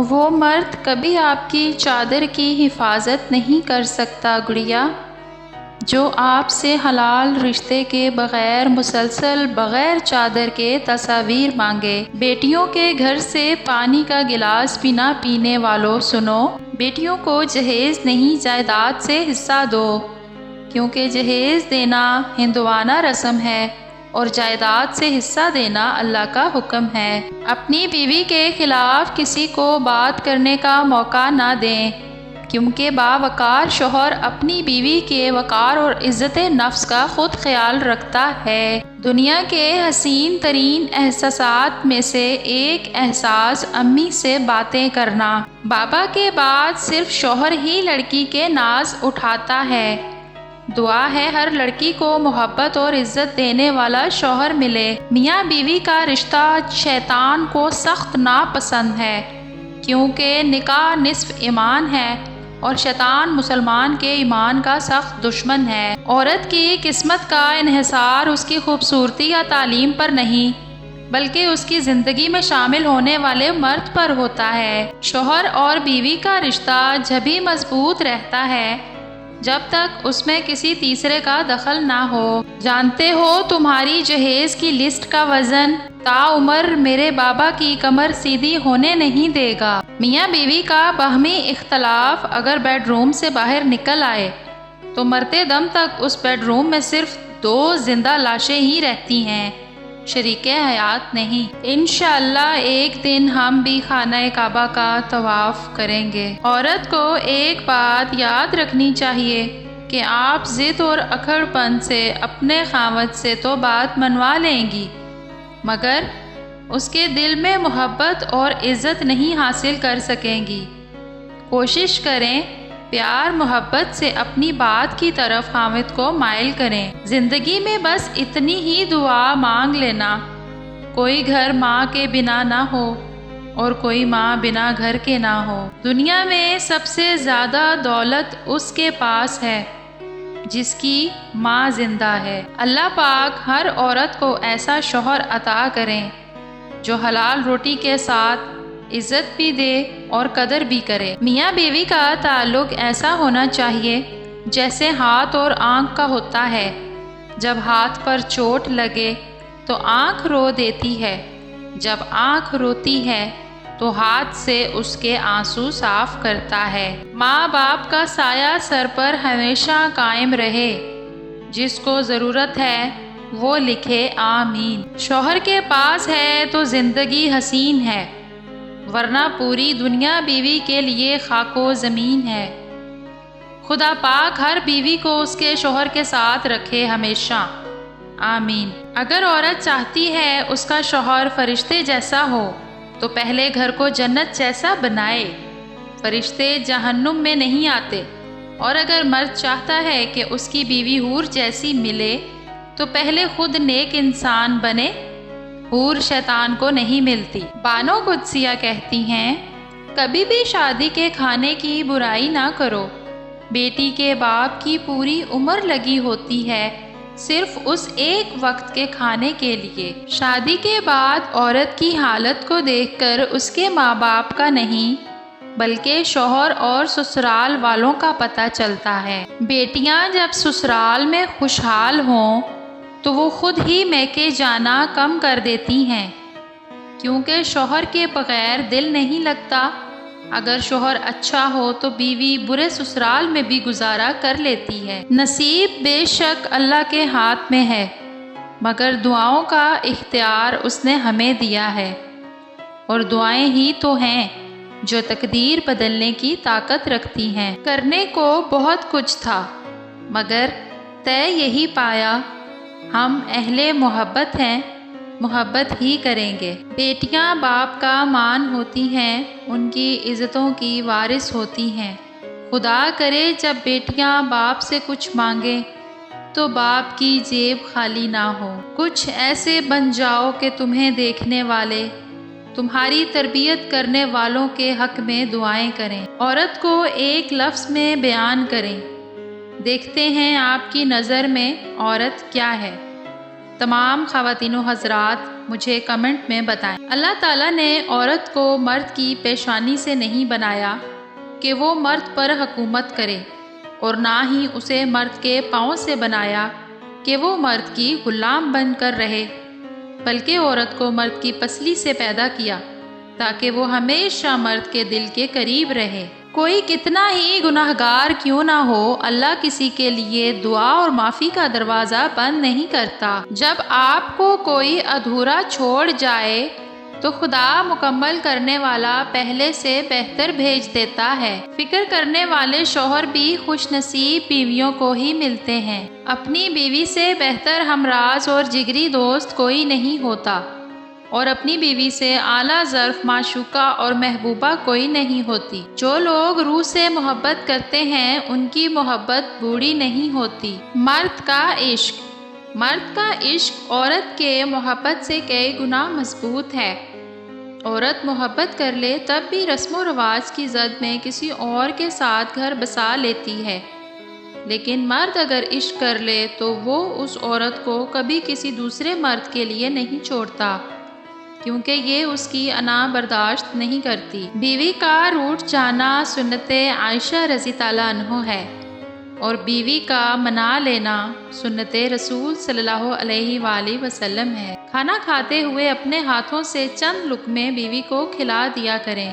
وہ مرد کبھی آپ کی چادر کی حفاظت نہیں کر سکتا گڑیا، جو آپ سے حلال رشتے کے بغیر مسلسل بغیر چادر کے تصاویر مانگے۔ بیٹیوں کے گھر سے پانی کا گلاس بھی نہ پینے والوں سنو، بیٹیوں کو جہیز نہیں جائیداد سے حصہ دو، کیونکہ جہیز دینا ہندوانہ رسم ہے اور جائیداد سے حصہ دینا اللہ کا حکم ہے۔ اپنی بیوی کے خلاف کسی کو بات کرنے کا موقع نہ دیں، کیونکہ باوقار شوہر اپنی بیوی کے وقار اور عزت نفس کا خود خیال رکھتا ہے۔ دنیا کے حسین ترین احساسات میں سے ایک احساس امی سے باتیں کرنا۔ بابا کے بعد صرف شوہر ہی لڑکی کے ناز اٹھاتا ہے۔ دعا ہے ہر لڑکی کو محبت اور عزت دینے والا شوہر ملے۔ میاں بیوی کا رشتہ شیطان کو سخت ناپسند ہے، کیونکہ نکاح نصف ایمان ہے اور شیطان مسلمان کے ایمان کا سخت دشمن ہے۔ عورت کی قسمت کا انحصار اس کی خوبصورتی یا تعلیم پر نہیں، بلکہ اس کی زندگی میں شامل ہونے والے مرد پر ہوتا ہے۔ شوہر اور بیوی کا رشتہ جبھی مضبوط رہتا ہے جب تک اس میں کسی تیسرے کا دخل نہ ہو۔ جانتے ہو تمہاری جہیز کی لسٹ کا وزن تا عمر میرے بابا کی کمر سیدھی ہونے نہیں دے گا۔ میاں بیوی کا باہمی اختلاف اگر بیڈ روم سے باہر نکل آئے تو مرتے دم تک اس بیڈ روم میں صرف 2 زندہ لاشیں ہی رہتی ہیں، شریک حیات نہیں۔ انشاءاللہ ایک دن ہم بھی خانہ کعبہ کا طواف کریں گے۔ عورت کو ایک بات یاد رکھنی چاہیے کہ آپ ضد اور اکڑ پن سے اپنے خاوند سے تو بات منوا لیں گی، مگر اس کے دل میں محبت اور عزت نہیں حاصل کر سکیں گی۔ کوشش کریں پیار محبت سے اپنی بات کی طرف خاوند کو مائل کریں۔ زندگی میں بس اتنی ہی دعا مانگ لینا، کوئی گھر ماں کے بنا نہ ہو اور کوئی ماں بنا گھر کے نہ ہو۔ دنیا میں سب سے زیادہ دولت اس کے پاس ہے جس کی ماں زندہ ہے۔ اللہ پاک ہر عورت کو ایسا شوہر عطا کریں جو حلال روٹی کے ساتھ عزت بھی دے اور قدر بھی کرے۔ میاں بیوی کا تعلق ایسا ہونا چاہیے جیسے ہاتھ اور آنکھ کا ہوتا ہے۔ جب ہاتھ پر چوٹ لگے تو آنکھ رو دیتی ہے، جب آنکھ روتی ہے تو ہاتھ سے اس کے آنسو صاف کرتا ہے۔ ماں باپ کا سایہ سر پر ہمیشہ قائم رہے، جس کو ضرورت ہے وہ لکھے آمین۔ شوہر کے پاس ہے تو زندگی حسین ہے، ورنہ پوری دنیا بیوی کے لیے خاک و زمین ہے۔ خدا پاک ہر بیوی کو اس کے شوہر کے ساتھ رکھے ہمیشہ، آمین۔ اگر عورت چاہتی ہے اس کا شوہر فرشتے جیسا ہو تو پہلے گھر کو جنت جیسا بنائے۔ فرشتے جہنم میں نہیں آتے، اور اگر مرد چاہتا ہے کہ اس کی بیوی حور جیسی ملے تو پہلے خود نیک انسان بنے۔ حور شیطان کو نہیں ملتی۔ بانو قدسیہ کہتی ہیں، کبھی بھی شادی کے کھانے کی برائی نہ کرو۔ بیٹی کے باپ کی پوری عمر لگی ہوتی ہے صرف اس ایک وقت کے کھانے کے لیے۔ شادی کے بعد عورت کی حالت کو دیکھ کر اس کے ماں باپ کا نہیں بلکہ شوہر اور سسرال والوں کا پتہ چلتا ہے۔ بیٹیاں جب سسرال میں خوشحال ہوں تو وہ خود ہی میکے جانا کم کر دیتی ہیں، کیونکہ شوہر کے بغیر دل نہیں لگتا۔ اگر شوہر اچھا ہو تو بیوی برے سسرال میں بھی گزارا کر لیتی ہے۔ نصیب بے شک اللہ کے ہاتھ میں ہے، مگر دعاؤں کا اختیار اس نے ہمیں دیا ہے، اور دعائیں ہی تو ہیں جو تقدیر بدلنے کی طاقت رکھتی ہیں۔ کرنے کو بہت کچھ تھا مگر طے یہی پایا، ہم اہل محبت ہیں، محبت ہی کریں گے۔ بیٹیاں باپ کا مان ہوتی ہیں، ان کی عزتوں کی وارث ہوتی ہیں۔ خدا کرے جب بیٹیاں باپ سے کچھ مانگیں تو باپ کی جیب خالی نہ ہو۔ کچھ ایسے بن جاؤ کہ تمہیں دیکھنے والے تمہاری تربیت کرنے والوں کے حق میں دعائیں کریں۔ عورت کو ایک لفظ میں بیان کریں۔ دیکھتے ہیں آپ کی نظر میں عورت کیا ہے۔ تمام خواتین و حضرات مجھے کمنٹ میں بتائیں۔ اللہ تعالیٰ نے عورت کو مرد کی پیشانی سے نہیں بنایا کہ وہ مرد پر حکومت کرے، اور نہ ہی اسے مرد کے پاؤں سے بنایا کہ وہ مرد کی غلام بن کر رہے، بلکہ عورت کو مرد کی پسلی سے پیدا کیا تاکہ وہ ہمیشہ مرد کے دل کے قریب رہے۔ کوئی کتنا ہی گناہگار کیوں نہ ہو، اللہ کسی کے لیے دعا اور معافی کا دروازہ بند نہیں کرتا۔ جب آپ کو کوئی ادھورا چھوڑ جائے تو خدا مکمل کرنے والا پہلے سے بہتر بھیج دیتا ہے۔ فکر کرنے والے شوہر بھی خوش نصیب بیویوں کو ہی ملتے ہیں۔ اپنی بیوی سے بہتر ہمراز اور جگری دوست کوئی نہیں ہوتا، اور اپنی بیوی سے اعلیٰ ظرف معشوقہ اور محبوبہ کوئی نہیں ہوتی۔ جو لوگ روح سے محبت کرتے ہیں ان کی محبت بوڑھی نہیں ہوتی۔ مرد کا عشق عورت کے محبت سے کئی گنا مضبوط ہے۔ عورت محبت کر لے تب بھی رسم و رواج کی زد میں کسی اور کے ساتھ گھر بسا لیتی ہے، لیکن مرد اگر عشق کر لے تو وہ اس عورت کو کبھی کسی دوسرے مرد کے لیے نہیں چھوڑتا، کیونکہ یہ اس کی انا برداشت نہیں کرتی۔ بیوی کا روٹھ جانا سنت عائشہ رضی اللہ عنہ ہے، اور بیوی کا منا لینا سنت رسول صلی اللہ علیہ وآلہ وسلم ہے۔ کھانا کھاتے ہوئے اپنے ہاتھوں سے چند لقمے بیوی کو کھلا دیا کریں،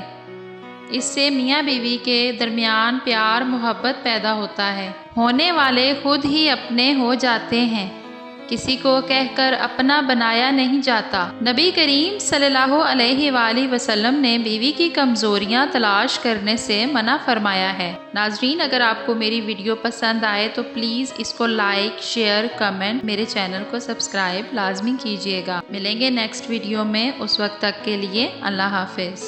اس سے میاں بیوی کے درمیان پیار محبت پیدا ہوتا ہے۔ ہونے والے خود ہی اپنے ہو جاتے ہیں، کسی کو کہہ کر اپنا بنایا نہیں جاتا۔ نبی کریم صلی اللہ علیہ وآلہ وسلم نے بیوی کی کمزوریاں تلاش کرنے سے منع فرمایا ہے۔ ناظرین، اگر آپ کو میری ویڈیو پسند آئے تو پلیز اس کو لائک، شیئر، کمنٹ، میرے چینل کو سبسکرائب لازمی کیجیے گا۔ ملیں گے نیکسٹ ویڈیو میں، اس وقت تک کے لیے اللہ حافظ۔